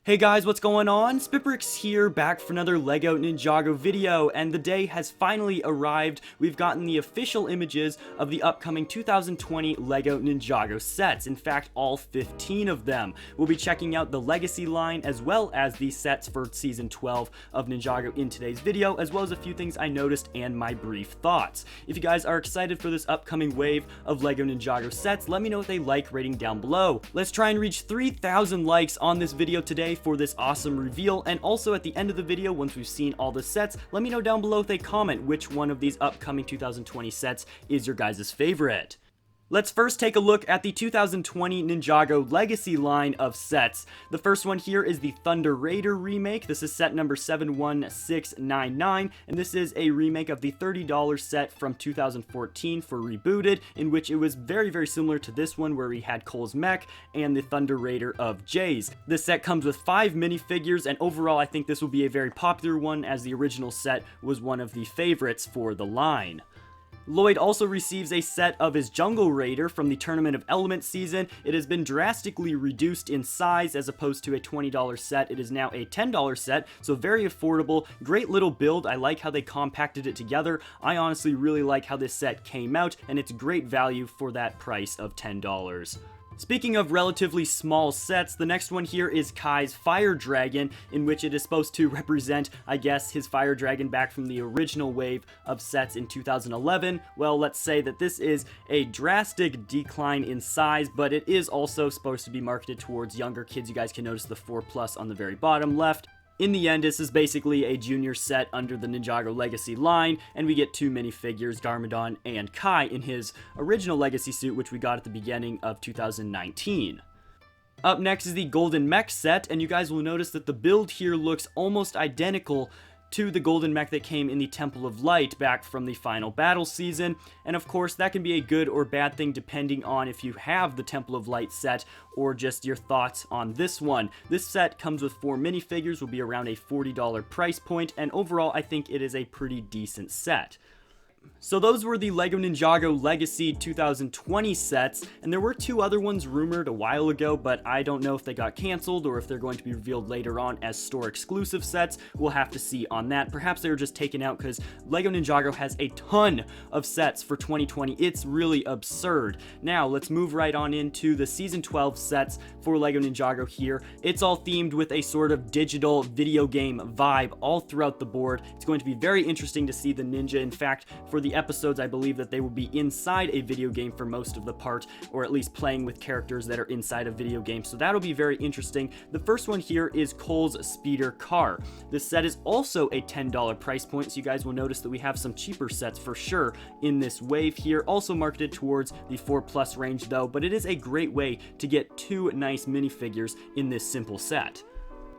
Hey guys, what's going on? SpitBrix here, back for another LEGO Ninjago video, and the day has finally arrived. We've gotten the official images of the upcoming 2020 LEGO Ninjago sets. In fact, all 15 of them. We'll be checking out the Legacy line as well as the sets for Season 12 of Ninjago in today's video, as well as a few things I noticed and my brief thoughts. If you guys are excited for this upcoming wave of LEGO Ninjago sets, let me know what they like rating down below. Let's try and reach 3,000 likes on this video today for this awesome reveal, and also at the end of the video, once we've seen all the sets, let me know down below if they comment which one of these upcoming 2020 sets is your guys' favorite. Let's first take a look at the 2020 Ninjago Legacy line of sets. The first one here is the Thunder Raider remake. This is set number 71699, and this is a remake of the $30 set from 2014 for Rebooted, in which it was very similar to this one where we had Cole's Mech and the Thunder Raider of Jay's. This set comes with 5 minifigures, and overall I think this will be a very popular one, as the original set was one of the favorites for the line. Lloyd also receives a set of his Jungle Raider from the Tournament of Elements season. It has been drastically reduced in size. As opposed to a $20 set, it is now a $10 set, so very affordable. Great little build. I like how they compacted it together. I honestly really like how this set came out, and it's great value for that price of $10. Speaking of relatively small sets, the next one here is Kai's Fire Dragon, in which it is supposed to represent, I guess, his Fire Dragon back from the original wave of sets in 2011. Well, let's say that this is a drastic decline in size, but it is also supposed to be marketed towards younger kids. You guys can notice the 4+ on the very bottom left. In the end, this is basically a junior set under the Ninjago Legacy line, and we get 2 minifigures, Garmadon and Kai, in his original Legacy suit, which we got at the beginning of 2019. Up next is the Golden Mech set, and you guys will notice that the build here looks almost identical to the Golden Mech that came in the Temple of Light back from the final battle season, and of course that can be a good or bad thing depending on if you have the Temple of Light set or just your thoughts on this one. This set comes with 4 minifigures, will be around a $40 price point, and overall I think it is a pretty decent set. So those were the LEGO Ninjago Legacy 2020 sets, and there were 2 other ones rumored a while ago, but I don't know if they got canceled or if they're going to be revealed later on as store exclusive sets. We'll have to see on that. Perhaps they were just taken out because LEGO Ninjago has a ton of sets for 2020. It's really absurd. Now let's move right on into the Season 12 sets for LEGO Ninjago here. It's all themed with a sort of digital video game vibe all throughout the board. It's going to be very interesting to see the ninja. In fact, for the episodes, I believe that they will be inside a video game for most of the part, or at least playing with characters that are inside a video game, so that'll be very interesting. The first one here is Cole's Speeder Car. This set is also a $10 price point, so you guys will notice that we have some cheaper sets for sure in this wave here, also marketed towards the 4+ range though, but it is a great way to get 2 nice minifigures in this simple set.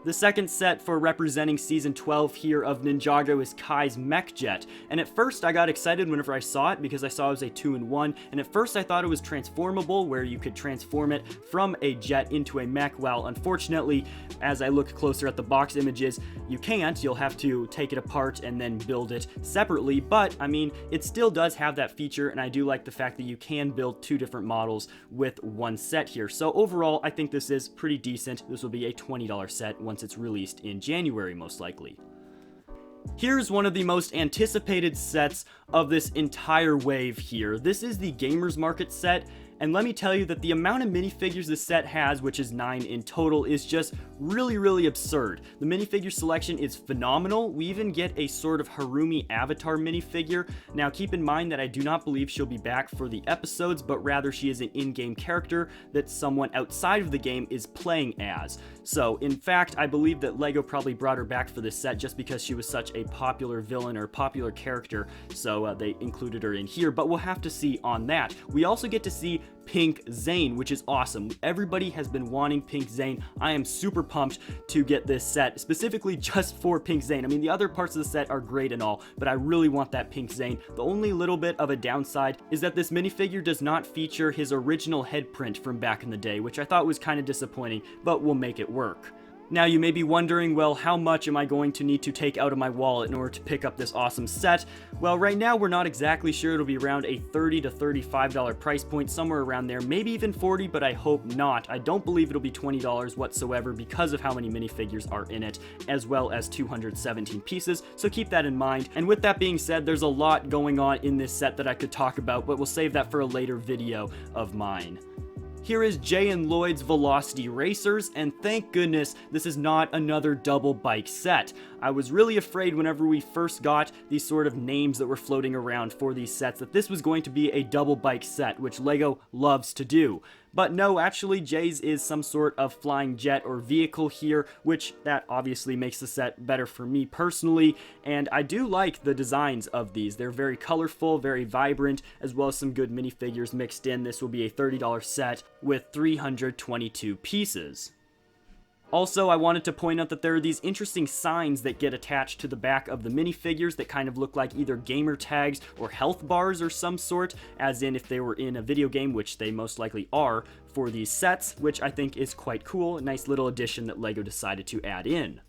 The second set for representing Season 12 here of Ninjago is Kai's Mech Jet, and at first I got excited whenever I saw it because I saw it was a 2-in-1, and at first I thought it was transformable, where you could transform it from a jet into a mech. Well, unfortunately, as I look closer at the box images, you can't. You'll have to take it apart and then build it separately, but I mean, it still does have that feature, and I do like the fact that you can build 2 different models with one set here. So overall, I think this is pretty decent. This will be a $20 set once it's released in January, most likely. Here's one of the most anticipated sets of this entire wave here. This is the Gamers Market set, and let me tell you that the amount of minifigures this set has, which is 9 in total, is just really absurd. The minifigure selection is phenomenal. We even get a sort of Harumi avatar minifigure. Now keep in mind that I do not believe she'll be back for the episodes, but rather she is an in-game character that someone outside of the game is playing as. So in fact, I believe that LEGO probably brought her back for this set just because she was such a popular villain or popular character, so they included her in here, but we'll have to see on that. We also get to see Pink Zane, which is awesome. Everybody has been wanting Pink Zane. I am super pumped to get this set, specifically just for Pink Zane. I mean, the other parts of the set are great and all, but I really want that Pink Zane. The only little bit of a downside is that this minifigure does not feature his original head print from back in the day, which I thought was kind of disappointing, but we'll make it work. Now you may be wondering, well, how much am I going to need to take out of my wallet in order to pick up this awesome set? Well, right now we're not exactly sure. It'll be around a $30 to $35 price point, somewhere around there, maybe even $40, but I hope not. I don't believe it'll be $20 whatsoever because of how many minifigures are in it, as well as 217 pieces, so keep that in mind. And with that being said, there's a lot going on in this set that I could talk about, but we'll save that for a later video of mine. Here is Jay and Lloyd's Velocity Racers, and thank goodness this is not another double bike set. I was really afraid whenever we first got these sort of names that were floating around for these sets that this was going to be a double bike set, which LEGO loves to do. But no, actually Jay's is some sort of flying jet or vehicle here, which that obviously makes the set better for me personally, and I do like the designs of these. They're very colorful, very vibrant, as well as some good minifigures mixed in. This will be a $30 set with 322 pieces. Also, I wanted to point out that there are these interesting signs that get attached to the back of the minifigures that kind of look like either gamer tags or health bars or some sort, as in if they were in a video game, which they most likely are for these sets, which I think is quite cool. A nice little addition that LEGO decided to add in.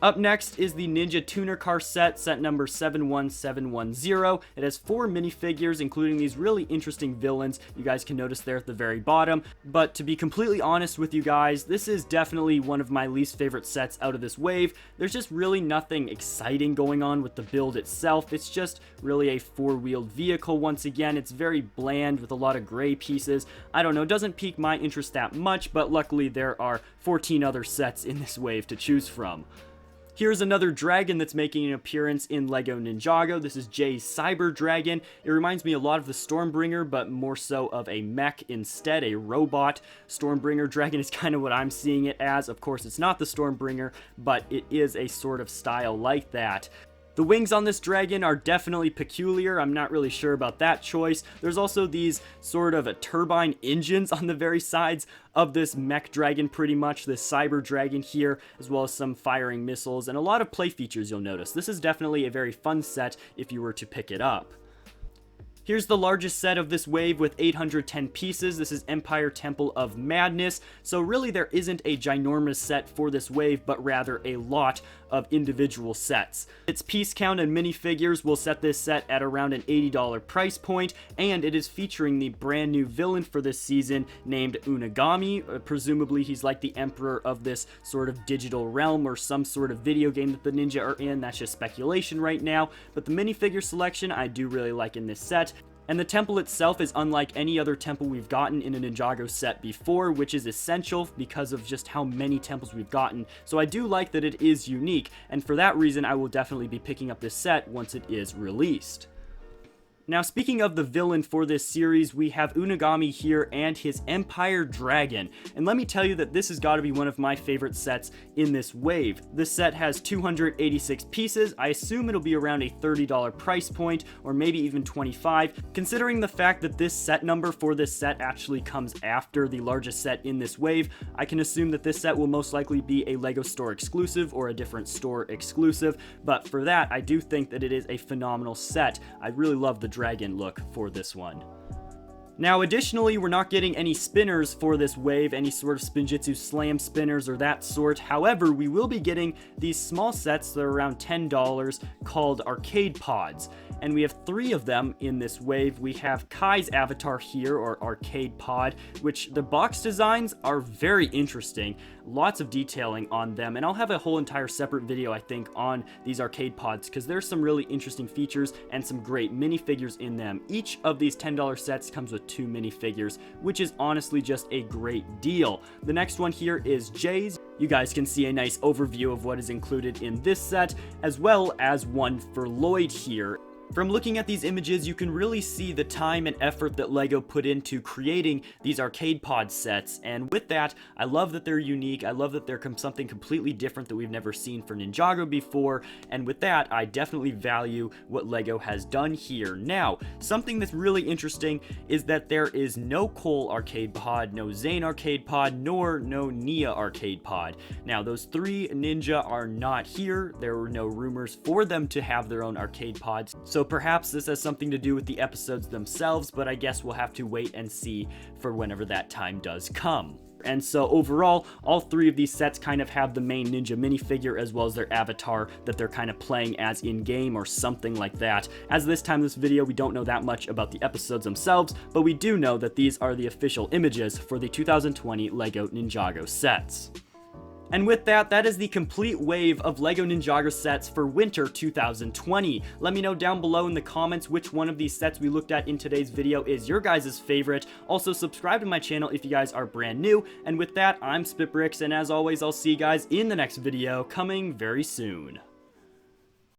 Up next is the Ninja Tuner Car set number 71710. It has 4 minifigures, including these really interesting villains you guys can notice there at the very bottom. But to be completely honest with you guys, this is definitely one of my least favorite sets out of this wave. There's just really nothing exciting going on with the build itself. It's just really a 4-wheeled vehicle once again. It's very bland with a lot of gray pieces. I don't know, it doesn't pique my interest that much, but luckily there are 14 other sets in this wave to choose from. Here's another dragon that's making an appearance in LEGO Ninjago. This is Jay's Cyber Dragon. It reminds me a lot of the Stormbringer, but more so of a mech instead, a robot. Stormbringer dragon is kind of what I'm seeing it as. Of course, it's not the Stormbringer, but it is a sort of style like that. The wings on this dragon are definitely peculiar. I'm not really sure about that choice. There's also these sort of turbine engines on the very sides of this mech dragon, pretty much, this cyber dragon here, as well as some firing missiles and a lot of play features you'll notice. This is definitely a very fun set if you were to pick it up. Here's the largest set of this wave with 810 pieces. This is Empire Temple of Madness. So really there isn't a ginormous set for this wave, but rather a lot of individual sets. Its piece count and minifigures will set this set at around an $80 price point, and it is featuring the brand new villain for this season named Unagami. Presumably he's like the emperor of this sort of digital realm or some sort of video game that the ninja are in. That's just speculation right now, but the minifigure selection I do really like in this set. And the temple itself is unlike any other temple we've gotten in a Ninjago set before, which is essential because of just how many temples we've gotten. So I do like that it is unique, and for that reason I will definitely be picking up this set once it is released. Now, speaking of the villain for this series, we have Unagami here and his Empire Dragon. And let me tell you that this has got to be one of my favorite sets in this wave. This set has 286 pieces. I assume it'll be around a $30 price point, or maybe even $25. Considering the fact that this set number for this set actually comes after the largest set in this wave, I can assume that this set will most likely be a LEGO store exclusive or a different store exclusive. But for that, I do think that it is a phenomenal set. I really love the dragon look for this one. Now, additionally, we're not getting any spinners for this wave, any sort of Spinjitzu Slam spinners or that sort. However, we will be getting these small sets that are around $10 called Arcadepods. And we have 3 of them in this wave. We have Kai's avatar here, or Arcadepod, which the box designs are very interesting. Lots of detailing on them, and I'll have a whole entire separate video, I think, on these Arcadepods, because there's some really interesting features and some great minifigures in them. Each of these $10 sets comes with 2 minifigures, which is honestly just a great deal. The next one here is Jay's. You guys can see a nice overview of what is included in this set, as well as one for Lloyd here. From looking at these images, you can really see the time and effort that LEGO put into creating these Arcadepod sets, and with that, I love that they're unique. I love that they're something completely different that we've never seen for Ninjago before, and with that, I definitely value what LEGO has done here. Now, something that's really interesting is that there is no Cole Arcadepod, no Zane Arcadepod, nor no Nia Arcadepod. Now, those 3 ninja are not here. There were no rumors for them to have their own Arcadepods, so perhaps this has something to do with the episodes themselves, but I guess we'll have to wait and see for whenever that time does come. And so overall, all three of these sets kind of have the main ninja minifigure as well as their avatar that they're kind of playing as in-game or something like that. As this time in this video, we don't know that much about the episodes themselves, but we do know that these are the official images for the 2020 LEGO Ninjago sets. And with that, that is the complete wave of LEGO Ninjago sets for winter 2020. Let me know down below in the comments which one of these sets we looked at in today's video is your guys' favorite. Also, subscribe to my channel if you guys are brand new. And with that, I'm SpitBrix, and as always, I'll see you guys in the next video coming very soon.